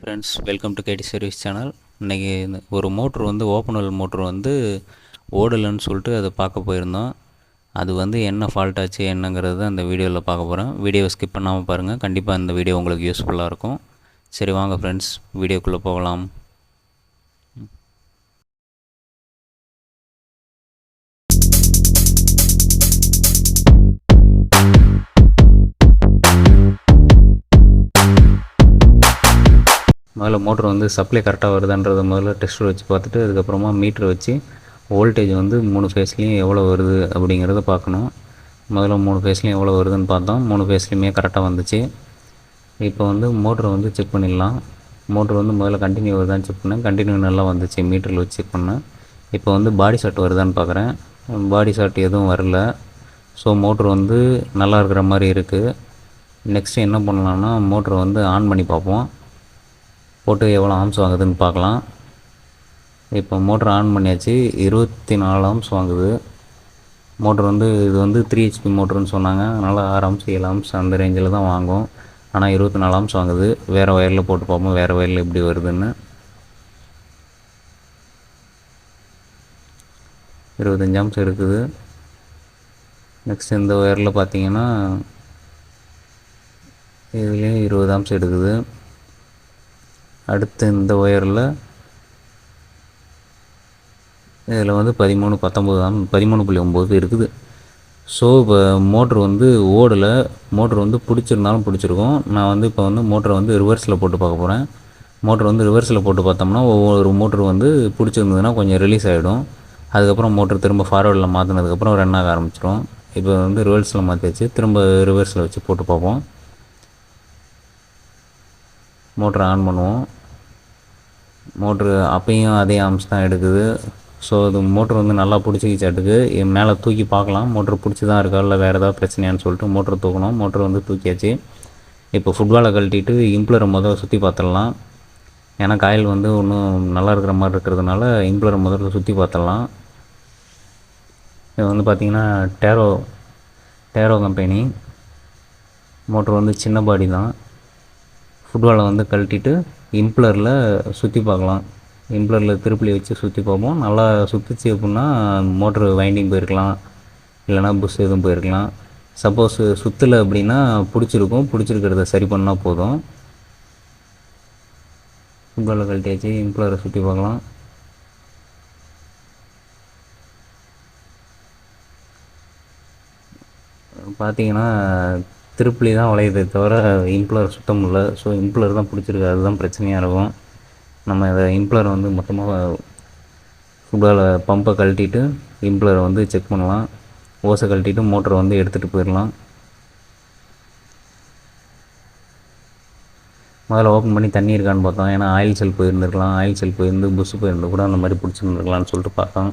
Hi friends, welcome to KD service channel. இன்றைக்கி ஒரு motor வந்து ஓப்பனல் மோட்ரு வந்து ஓடலைன்னு சொல்லிட்டு அதை பார்க்க போயிருந்தோம். அது வந்து என்ன ஃபால்ட் ஆச்சு என்னங்கிறது அந்த வீடியோவில் பார்க்க போகிறேன். வீடியோவை ஸ்கிப் பண்ணாமல் பாருங்கள். கண்டிப்பாக இந்த வீடியோ உங்களுக்கு யூஸ்ஃபுல்லாக இருக்கும். சரி வாங்க ஃப்ரெண்ட்ஸ், வீடியோக்குள்ளே போகலாம். முதல்ல மோட்ரு வந்து சப்ளை கரெக்டாக வருதுன்றதை முதல்ல டெஸ்டர் வச்சு பார்த்துட்டு அதுக்கப்புறமா மீட்ரு வச்சு வோல்டேஜ் வந்து 3 ஃபேஸ்லேயும் எவ்வளோ வருது அப்படிங்கிறத பார்க்கணும். முதல்ல 3 ஃபேஸ்லேயும் எவ்வளோ வருதுன்னு பார்த்தோம். 3 ஃபேஸ்லேயுமே கரெக்டாக வந்துச்சு. இப்போ வந்து மோட்ரு வந்து செக் பண்ணிடலாம். மோட்ரு வந்து முதல்ல கண்டினியூ வருதான்னு செக் பண்ணேன். கண்டினியூ நல்லா வந்துச்சு, மீட்டரில் வச்சு செக் பண்ணேன். இப்போ வந்து பாடி ஷாட் வருதான்னு பார்க்குறேன். பாடி ஷாட் எதுவும் வரல. ஸோ மோட்ரு வந்து நல்லா இருக்கிற மாதிரி இருக்குது. நெக்ஸ்ட்டு என்ன பண்ணலான்னா மோட்ரு வந்து ஆன் பண்ணி பார்ப்போம். போட்டு எவ்வளோ ஆம்ஸ் வாங்குதுன்னு பார்க்கலாம். இப்போ மோட்ரு ஆன் பண்ணியாச்சு. 24 ஆம்ஸ் வாங்குது மோட்ரு. வந்து இது வந்து 3 HP மோட்ருன்னு சொன்னாங்க. அதனால் 6 ஆம்ஸ் 7 ஆம்ஸ் அந்த ரேஞ்சில் தான் வாங்கும். ஆனால் 24 ஆம்ஸ் வாங்குது. வேறு ஒயரில் போட்டு பார்ப்போம் வேறு ஒயரில் எப்படி வருதுன்னு. 25 ஆம்ஸ் இருக்குது. நெக்ஸ்ட் இந்த ஒயரில் பார்த்தீங்கன்னா இதுலேயும் 20 ஆம்ஸ் எடுக்குது. அடுத்து இந்த ஒயரில் இதில் வந்து 13.9 இருக்குது. ஸோ இப்போ மோட்ரு வந்து ஓடலை. மோட்ரு வந்து பிடிச்சிருந்தாலும் பிடிச்சிருக்கும். நான் வந்து இப்போ வந்து மோட்ரை வந்து ரிவர்ஸில் போட்டு பார்க்க போகிறேன். மோட்ரு வந்து ரிவர்ஸில் போட்டு பார்த்தோம்னா ஒவ்வொரு மோட்ரு வந்து பிடிச்சிருந்ததுன்னா கொஞ்சம் ரிலீஸ் ஆகிடும். அதுக்கப்புறம் மோட்ரு திரும்ப ஃபார்வர்டில் மாற்றினதுக்கப்புறம் ரன் ஆக ஆரம்பிச்சிடும். இப்போ வந்து ரிவர்ஸில் மாற்றியாச்சு. திரும்ப ரிவர்ஸில் வச்சு போட்டு பார்ப்போம். மோட்ரு ஆன் பண்ணுவோம். மோட்ரு அப்பையும் அதே ஆம்ஸ் தான் எடுக்குது. ஸோ அது மோட்ரு வந்து நல்லா பிடிச்சிக்கிச்சாட்டுக்கு. மேலே தூக்கி பார்க்கலாம் மோட்ரு பிடிச்சி தான் இருக்கா இல்லை வேறு ஏதாவது பிரச்சனையான்னு சொல்லிட்டு மோட்ரு தூக்கணும். மோட்ரு வந்து தூக்கியாச்சு. இப்போ ஃபுட்பாலை கழட்டிட்டு இம்ப்ளரை முதல்ல சுற்றி பார்த்துடலாம். ஏன்னா காயில் வந்து ஒன்றும் நல்லா இருக்கிற மாதிரி இருக்கிறதுனால இம்ப்ளரை முதல்ல சுற்றி பார்த்துடலாம். இது வந்து பார்த்திங்கன்னா டேரோ கம்பெனி மோட்ரு வந்து சின்ன பாடி தான். ஃபுட்பாலை வந்து கழட்டிட்டு இம்ப்ளரில் சுற்றி பார்க்கலாம். இம்ப்ளரில் திருப்பி வச்சு சுற்றி பார்ப்போம். நல்லா சுற்றிச்சு அப்படின்னா மோட்ரு வைண்டிங் போயிருக்கலாம், இல்லைனா புஷ் எதுவும் போயிருக்கலாம். சப்போஸ் சுற்றலை அப்படின்னா பிடிச்சிருக்கும். பிடிச்சிருக்கிறத சரி பண்ணால் போதும். ஃபுட்பாலை கழட்டியாச்சு. இம்ப்ளரை சுற்றி பார்க்கலாம். பார்த்தீங்கன்னா திருப்பி தான் வளையுதே தவிர இம்ப்ளர் சுத்தம் இல்லை. ஸோ இம்ப்ளர் தான் பிடிச்சிருக்கு. அதுதான் பிரச்சனையாக இருக்கும். நம்ம இதை இம்ப்ளரை வந்து மொத்தமாக ஃபுட்பாலை பம்பை கழட்டிட்டு இம்ப்ளரை வந்து செக் பண்ணலாம். ஓசை கழட்டிட்டு மோட்டரை வந்து எடுத்துகிட்டு போயிடலாம். முதல்ல ஓப்பன் பண்ணி தண்ணி இருக்கான்னு பார்த்தோம். ஏன்னா ஆயில் செல் போயிருந்துருக்கலாம். ஆயில் செல் போயிருந்து புஷ் போயிருந்து கூட அந்த மாதிரி பிடிச்சிருந்துருக்கலான்னு சொல்லிட்டு பார்த்தோம்.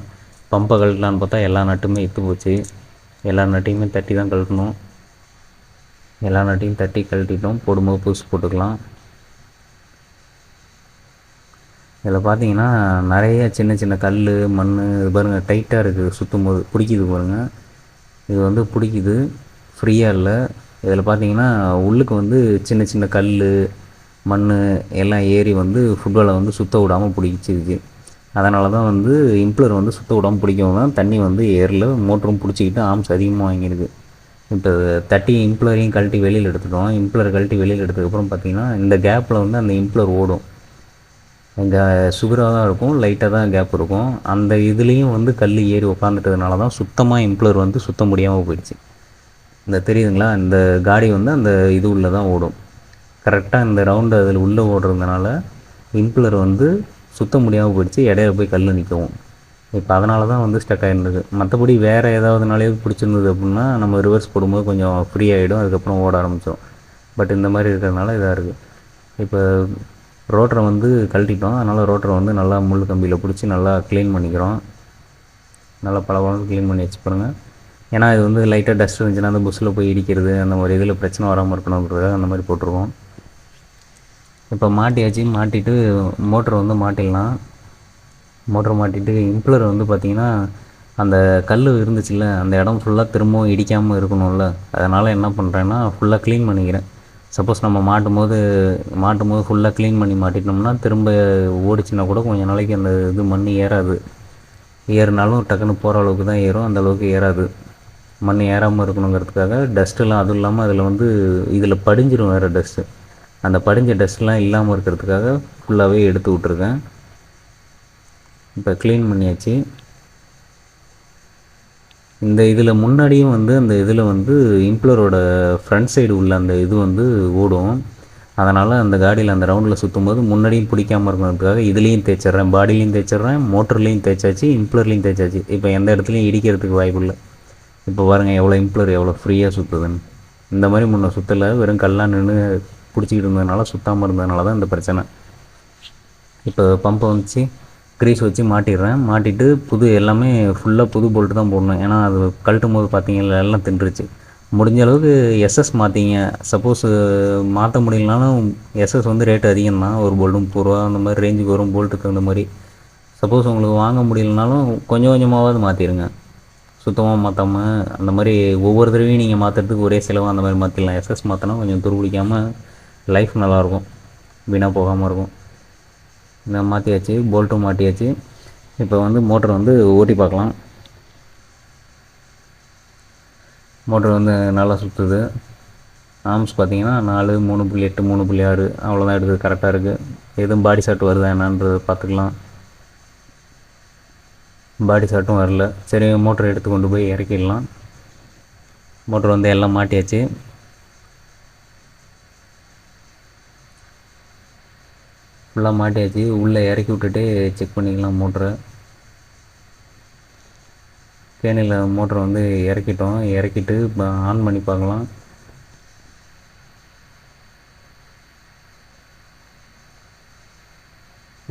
பம்பை கழட்டலான்னு பார்த்தா எல்லா நட்டுமே எத்து போச்சு. எல்லா நட்டையுமே தட்டி தான் கழட்டணும். எல்லா நட்டையும் தட்டி கழட்டிட்டோம். போடும்போது புதுசு போட்டுக்கலாம். இதில் பார்த்தீங்கன்னா நிறைய சின்ன சின்ன கல் மண் இது பாருங்கள் டைட்டாக இருக்குது. சுற்றும் போது பிடிக்குது பாருங்கள். இது வந்து பிடிக்குது, ஃப்ரீயாக இல்லை. இதில் பார்த்தீங்கன்னா உள்ளுக்கு வந்து சின்ன சின்ன கல் மண் எல்லாம் ஏறி வந்து ஃபுட்பாலை வந்து சுற்ற விடாமல் பிடிச்சிருக்கு. அதனால தான் வந்து இம்ப்ளர் வந்து சுற்ற விடாமல் பிடிக்கவும் தான் தண்ணி வந்து ஏரில் மோட்டரும் பிடிச்சிக்கிட்டு ஆம்ஸ் அதிகமாக வாங்கியிருக்கு. இப்போ தட்டி இம்ப்ளரையும் கழட்டி வெளியில் எடுத்துட்டோம். இம்ப்ளர் கழட்டி வெளியில் எடுத்ததுக்கப்புறம் பார்த்திங்கன்னா இந்த கேப்பில் வந்து அந்த இம்ப்ளர் ஓடும். இங்கே சுகராக தான் இருக்கும், லைட்டாக தான் கேப் இருக்கும். அந்த இதுலேயும் வந்து கல் ஏறி உட்காந்துட்டதுனால தான் சுத்தமாக இம்ப்ளர் வந்து சுத்த முடியாமல் போயிடுச்சு. இந்த தெரியுதுங்களா, இந்த காடி வந்து அந்த இது உள்ளே தான் ஓடும். கரெக்டாக இந்த ரவுண்டு அதில் உள்ளே ஓடுறதுனால இம்ப்ளர் வந்து சுத்த முடியாமல் போயிடுச்சு. இடையில போய் கல் நிற்கவும். இப்போ அதனால தான் வந்து ஸ்டக் ஆகிருந்தது. மற்றபடி வேறு ஏதாவதுனாலே பிடிச்சிருந்தது அப்படின்னா நம்ம ரிவர்ஸ் போடும்போது கொஞ்சம் ஃப்ரீ ஆகிடும். அதுக்கப்புறம் ஓட ஆரம்பித்தோம். பட் இந்த மாதிரி இருக்கிறதுனால இதாக இருக்குது. இப்போ ரோட்டரை வந்து கழட்டிட்டோம். அதனால் ரோட்டரை வந்து நல்லா முள் கம்பியில் பிடிச்சி நல்லா க்ளீன் பண்ணிக்கிறோம். நல்லா பலவளம் க்ளீன் பண்ணி வச்சு பாருங்கள். ஏன்னா இது வந்து லைட்டாக டஸ்ட் இருந்துச்சுன்னா அந்த புஷ்ஷில் போய் இடிக்கிறது அந்த மாதிரி இதில் பிரச்சனை வராமல் இருக்கணுங்கிறதுக்காக அந்த மாதிரி போட்டிருக்கோம். இப்போ மாட்டியாச்சு. மாட்டிட்டு மோட்டரை வந்து மாட்டிடலாம். மோட்டர் மாட்டிட்டு இம்ப்ளர் வந்து பார்த்திங்கன்னா அந்த கல் இருந்துச்சுல்ல அந்த இடம் ஃபுல்லாக திரும்பவும் இடிக்காமல் இருக்கணும்ல. அதனால் என்ன பண்ணுறேன்னா ஃபுல்லாக க்ளீன் பண்ணிக்கிறேன். சப்போஸ் நம்ம மாட்டும் போது ஃபுல்லாக க்ளீன் பண்ணி மாட்டிட்டோம்னா திரும்ப ஓடிச்சுன்னா கூட கொஞ்சம் நாளைக்கு அந்த இது மண் ஏறாது. ஏறினாலும் டக்குன்னு போகிற அளவுக்கு தான் ஏறும், அந்தளவுக்கு ஏறாது. மண் ஏறாமல் இருக்கணுங்கிறதுக்காக டஸ்ட்டெல்லாம், அதுவும் இல்லாமல் அதில் வந்து இதில் படிஞ்சிடும் வேறு டஸ்ட்டு. அந்த படிஞ்ச டஸ்ட்லாம் இல்லாமல் இருக்கிறதுக்காக ஃபுல்லாகவே எடுத்து விட்ருக்கேன். இப்போ க்ளீன் பண்ணியாச்சு. இந்த இதில் முன்னாடியும் வந்து அந்த இதில் வந்து இம்ப்ளரோட ஃப்ரண்ட் சைடு உள்ள அந்த இது வந்து ஓடும். அதனால் அந்த காடியில் அந்த ரவுண்டில் சுற்றும் போது முன்னாடியும் பிடிக்காமல் இருக்கணுன்றதுக்காக இதுலேயும் தேய்ச்சிட்றேன், பாடிலையும் தேய்ச்சிட்றேன், மோட்டர்லேயும் தேய்ச்சாச்சு, இம்ப்ளர்லேயும் தேய்ச்சாச்சு. இப்போ எந்த இடத்துலையும் இடிக்கிறதுக்கு வாய்ப்பு இல்லை. இப்போ பாருங்கள் எவ்வளோ இம்ப்ளர் எவ்வளோ ஃப்ரீயாக சுற்றுதுன்னு. இந்த மாதிரி முன்ன சுற்றலை, வெறும் கல்லாக நின்று பிடிச்சிக்கிட்டு இருந்ததுனால சுத்தாமல் இருந்ததுனால தான் இந்த பிரச்சனை. இப்போ பம்பை வந்துச்சு, க்ரீஸ் வச்சு மாட்டிடுறேன். மாட்டிட்டு எல்லாமே ஃபுல்லாக புது போல்ட்டு தான் போடணும். ஏன்னா அது கழட்டும் போது பார்த்தீங்கன்னா எல்லாம் தின்றுச்சு. முடிஞ்ச அளவுக்கு எஸ்எஸ் மாற்றிங்க. சப்போஸ் மாற்ற முடியலனாலும் எஸ்எஸ் வந்து ரேட்டு அதிகம் தான், ஒரு போல்ட்டு 30 ரூபா அந்த மாதிரி ரேஞ்சுக்கு வரும் போல்ட்டுக்கு. அந்த மாதிரி சப்போஸ் உங்களுக்கு வாங்க முடியலனாலும் கொஞ்சம் கொஞ்சமாவது மாற்றிடுங்க. சுத்தமாக மாற்றாமல் அந்த மாதிரி ஒவ்வொரு தடவையும் நீங்கள் மாற்றுறதுக்கு ஒரே செலவு அந்த மாதிரி மாற்றிடலாம். எஸ்எஸ் மாற்றினா கொஞ்சம் துருபிடிக்காமல் லைஃப் நல்லாயிருக்கும், வீணாக போகாமல் இருக்கும். இந்த மாற்றியாச்சு, போல்ட்டும் மாட்டியாச்சு. இப்போ வந்து மோட்டர் வந்து ஓட்டி பார்க்கலாம். மோட்டர் வந்து நல்லா சுற்றுது. ஆர்ம்ஸ் பார்த்தீங்கன்னா 4, 3.8, 3.6 அவ்வளோதான் எடுக்குது, கரெக்டாக இருக்குது. எதுவும் பாடி ஷாட் வருதா என்னன்றது பார்த்துக்கலாம். பாடி ஷாட்டும் வரல. சரி, மோட்டர் எடுத்து கொண்டு போய் இறக்கிடலாம். மோட்டர் வந்து எல்லாம் மாட்டியாச்சு. ஃபுல்லாக மாட்டியாச்சு. உள்ளே இறக்கி விட்டுட்டு செக் பண்ணிக்கலாம் மோட்டரை. கேணியில் மோட்டரை வந்து இறக்கிட்டோம். இறக்கிட்டு இப்போ ஆன் பண்ணி பார்க்கலாம்.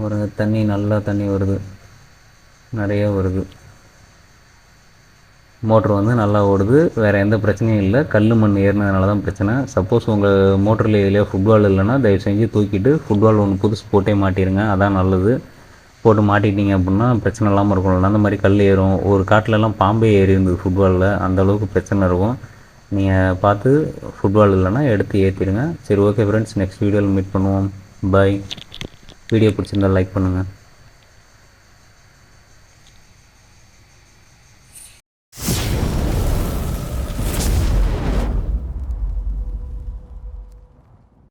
ஒரு தண்ணி, நல்லா தண்ணி வருது, நிறைய வருது. மோட்ரு வந்து நல்லா ஓடுது, வேறு எந்த பிரச்சனையும் இல்லை. கல் மண் ஏறினதுனால தான் பிரச்சனை. சப்போஸ் உங்கள் மோட்டரில் இதுலேயே ஃபுட்பால் இல்லைன்னா தயவு செஞ்சு தூக்கிட்டு ஃபுட்பால் ஒன்று புதுசு போட்டே மாட்டிடுங்க, அதான் நல்லது. போட்டு மாட்டிட்டீங்க அப்படின்னா பிரச்சனை இல்லாமல் இருக்கும். அந்த மாதிரி கல் ஏறும். ஒரு காட்டிலலாம் பாம்பே ஏறி இருந்தது ஃபுட்பாலில், அந்தளவுக்கு பிரச்சனை இருக்கும். நீங்கள் பார்த்து ஃபுட்பால் இல்லைன்னா எடுத்து ஏற்றிடுங்க. சரி, ஓகே ஃப்ரெண்ட்ஸ், நெக்ஸ்ட் வீடியோவில் மீட் பண்ணுவோம். பாய். வீடியோ பிடிச்சிருந்தால் லைக் பண்ணுங்கள்.